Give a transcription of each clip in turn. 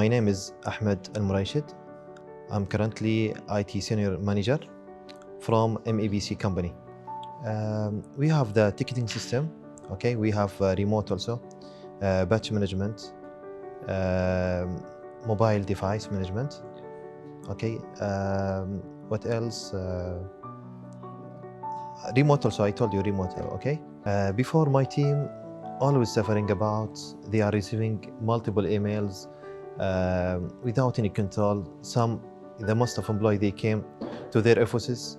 My name is Ahmed Almurayshed. I'm currently IT Senior Manager from MEPC company. We have the ticketing system, okay? We have remote also, batch management, mobile device management, okay? What else? Remote also, I told you remote, okay? Before my team always suffering about, they are receiving multiple emails without any control. The most of employees, they came to their offices,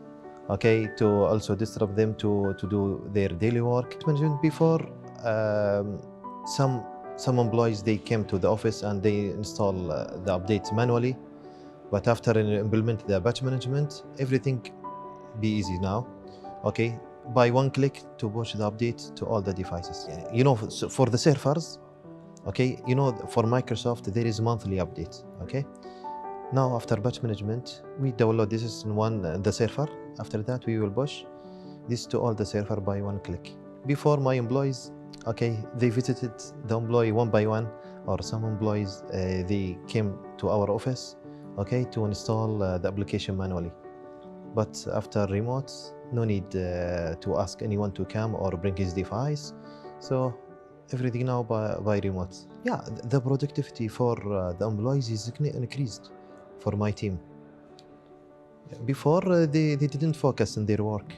okay, to also disrupt them to do their daily work. Management before, some employees, they came to the office and they install the updates manually. But after implement the batch management, everything be easy now. Okay, by one click to push the update to all the devices. You know, for the servers, okay, you know, for Microsoft, there is monthly update, okay? Now, after batch management, we download this in the server. After that, we will push this to all the server by one click. Before, my employees, okay, they visited the employee one by one, or some employees, they came to our office, okay, to install the application manually. But after remote, no need to ask anyone to come or bring his device. So everything now by remote. Yeah, the productivity for the employees is increased for my team. Before, they didn't focus on their work,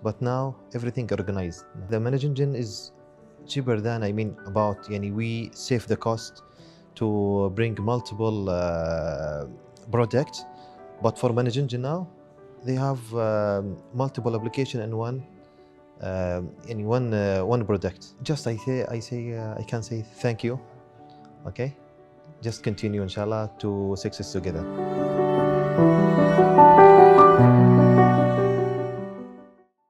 but now everything organized. The ManageEngine is cheaper than, we save the cost to bring multiple projects. But for ManageEngine now, they have multiple application in one product. Just I can say thank you. Okay, just continue inshallah to success together.